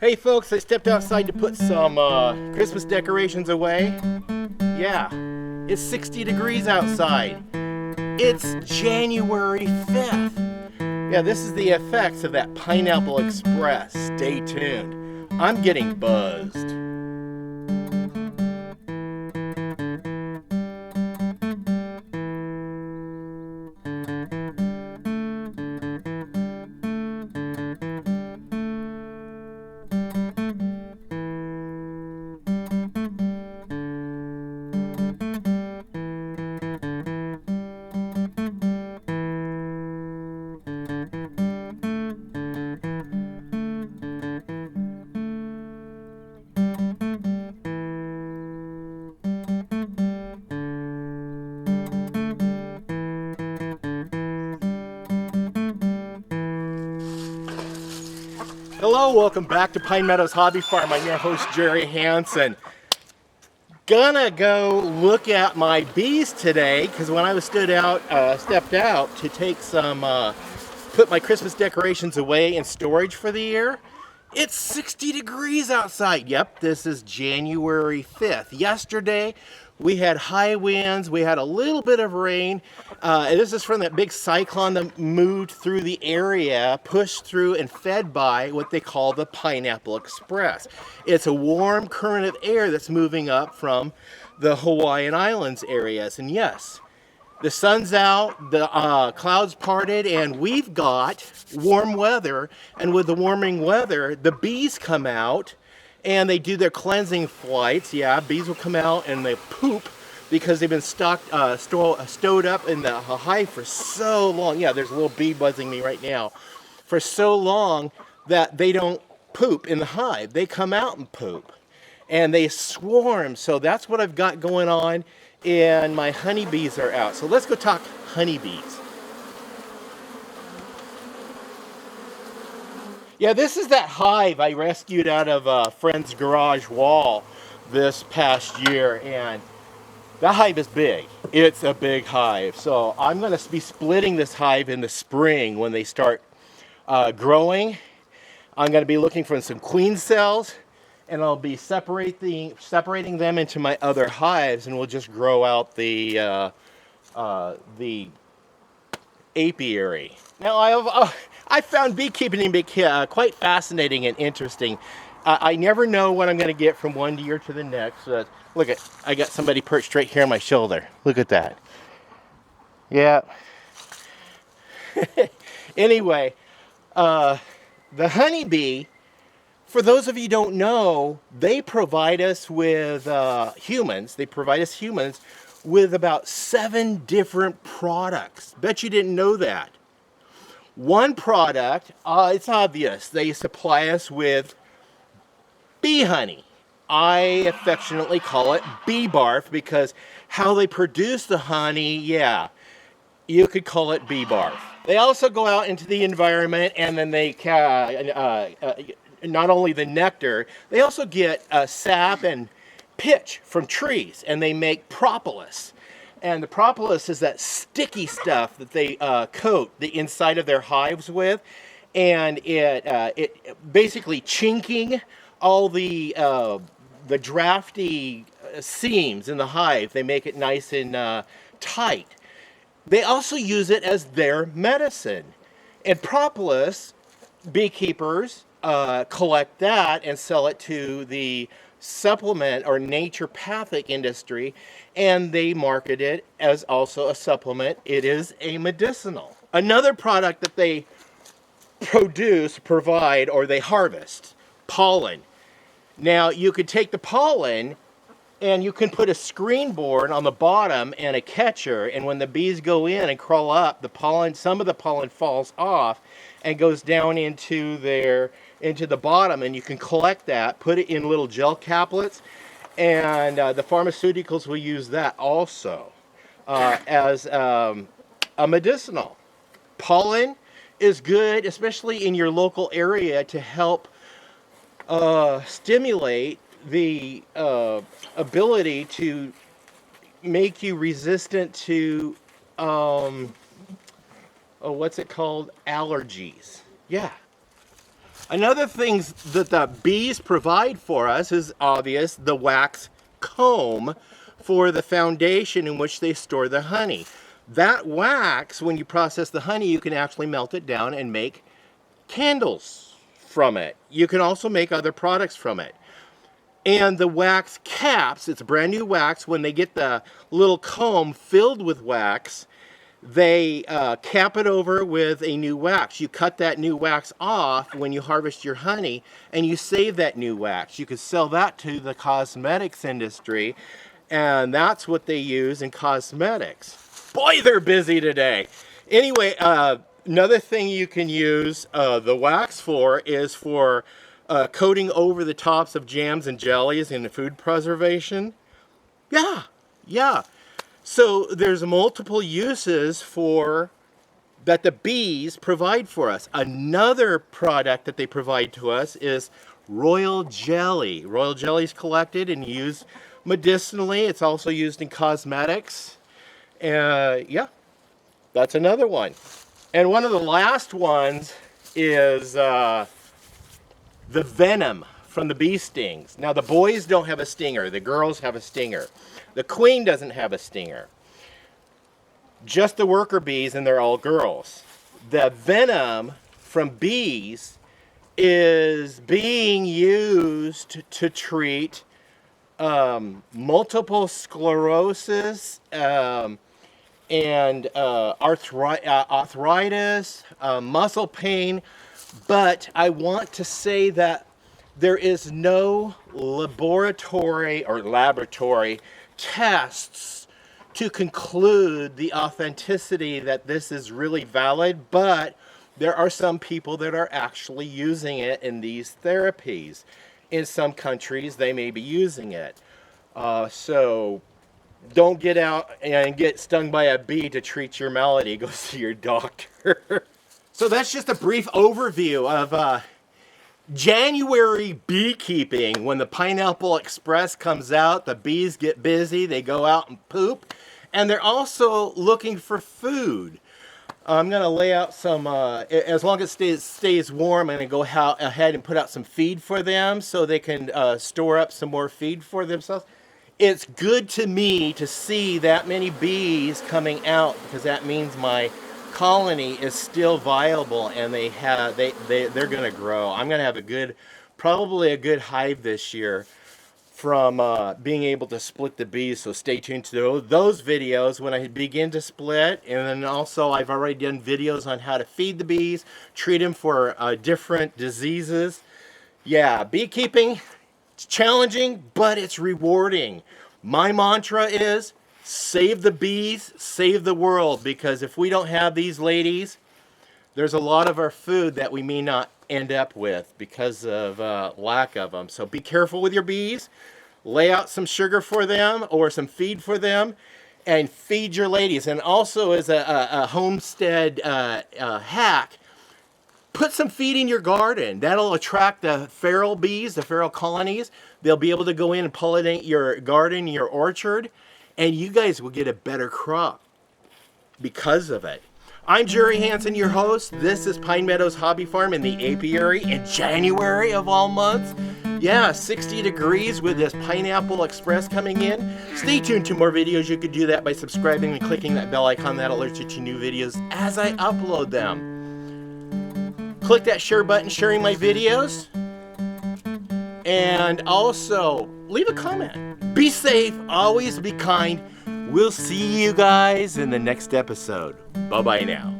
Hey folks, I stepped outside to put some Christmas decorations away. Yeah, it's 60 degrees outside. It's January 5th. Yeah, this is the effects of that Pineapple Express. Stay tuned. I'm getting buzzed. Hello, welcome back to Pine Meadows Hobby Farm. I'm your host, Jerry Hansen. Gonna go look at my bees today because when I was stepped out to take some, put my Christmas decorations away in storage for the year. It's 60 degrees outside. Yep, this is January 5th. Yesterday, we had high winds. We had a little bit of rain. This is from that big cyclone that moved through the area, pushed through and fed by what they call the Pineapple Express. It's a warm current of air that's moving up from the Hawaiian Islands areas. And yes, the sun's out, the clouds parted, and we've got warm weather. And with the warming weather, the bees come out and they do their cleansing flights. Yeah, bees will come out and they poop because they've been stowed up in the hive for so long. Yeah, there's a little bee buzzing me right now. For so long that they don't poop in the hive. They come out and poop. And they swarm. So that's what I've got going on. And my honeybees are out. So let's go talk honeybees. Yeah, this is that hive I rescued out of a friend's garage wall this past year. And that hive is big. It's a big hive. So I'm going to be splitting this hive in the spring when they start growing. I'm going to be looking for some queen cells. And I'll be separating them into my other hives, and we'll just grow out the apiary. Now, I found beekeeping to be quite fascinating and interesting. I never know what I'm going to get from one year to the next. Look at, I got somebody perched right here on my shoulder. Look at that. Yeah. Anyway, the honeybee. For those of you who don't know, they provide us with humans with about 7 different products. Bet you didn't know that. One product, it's obvious, they supply us with bee honey. I affectionately call it bee barf because how they produce the honey, yeah, you could call it bee barf. They also go out into the environment and then they not only the nectar, they also get sap and pitch from trees, and they make propolis. And the propolis is that sticky stuff that they coat the inside of their hives with, and it basically chinking all the drafty seams in the hive. They make it nice and tight. They also use it as their medicine. And propolis, beekeepers collect that and sell it to the supplement or naturopathic industry, and they market it as also a supplement. It is a medicinal. Another product that they provide, or they harvest, pollen. Now, you could take the pollen and you can put a screen board on the bottom and a catcher, and when the bees go in and crawl up, the pollen, some of the pollen falls off and goes down into the bottom, and you can collect that, put it in little gel caplets, and the pharmaceuticals will use that also as a medicinal. Pollen is good, especially in your local area, to help stimulate the ability to make you resistant to what's it called? Allergies. Yeah. Another thing that the bees provide for us is obvious, the wax comb for the foundation in which they store the honey. That wax, when you process the honey, you can actually melt it down and make candles from it. You can also make other products from it. And the wax caps, it's brand new wax, when they get the little comb filled with wax, they cap it over with a new wax. You cut that new wax off when you harvest your honey, and you save that new wax. You could sell that to the cosmetics industry, and that's what they use in cosmetics. Boy, they're busy today. Anyway, another thing you can use the wax for is for coating over the tops of jams and jellies in food preservation. Yeah. So there's multiple uses for that the bees provide for us. Another product that they provide to us is royal jelly. Royal jelly is collected and used medicinally. It's also used in cosmetics. Yeah, that's another one. And one of the last ones is the venom from the bee stings. Now the boys don't have a stinger, the girls have a stinger. The queen doesn't have a stinger. Just the worker bees, and they're all girls. The venom from bees is being used to treat multiple sclerosis and arthritis, muscle pain. But I want to say that there is no laboratory tests to conclude the authenticity that this is really valid, but there are some people that are actually using it in these therapies. In some countries, they may be using it. So don't get out and get stung by a bee to treat your malady. Go see your doctor. So that's just a brief overview of January beekeeping. When the Pineapple Express comes out, the bees get busy, they go out and poop, and they're also looking for food. I'm going to lay out some, as long as it stays warm, I'm going to go ahead and put out some feed for them so they can store up some more feed for themselves. It's good to me to see that many bees coming out, because that means my colony is still viable, and they're going to grow. I'm going to have probably a good hive this year from being able to split the bees. So stay tuned to those videos when I begin to split. And then also I've already done videos on how to feed the bees, treat them for different diseases. Yeah, beekeeping, it's challenging, but it's rewarding. My mantra is save the bees, save the world, because if we don't have these ladies, there's a lot of our food that we may not end up with because of lack of them. So be careful with your bees, lay out some sugar for them or some feed for them, and feed your ladies. And also, as a homestead hack, put some feed in your garden. That'll attract the feral bees, the feral colonies. They'll be able to go in and pollinate your garden, your orchard, and you guys will get a better crop because of it. I'm Jerry Hansen, your host. This is Pine Meadows Hobby Farm in the apiary in January of all months. Yeah, 60 degrees with this Pineapple Express coming in. Stay tuned to more videos. You could do that by subscribing and clicking that bell icon. That alerts you to new videos as I upload them. Click that share button sharing my videos. And also, leave a comment. Be safe, always be kind. We'll see you guys in the next episode. Bye-bye now.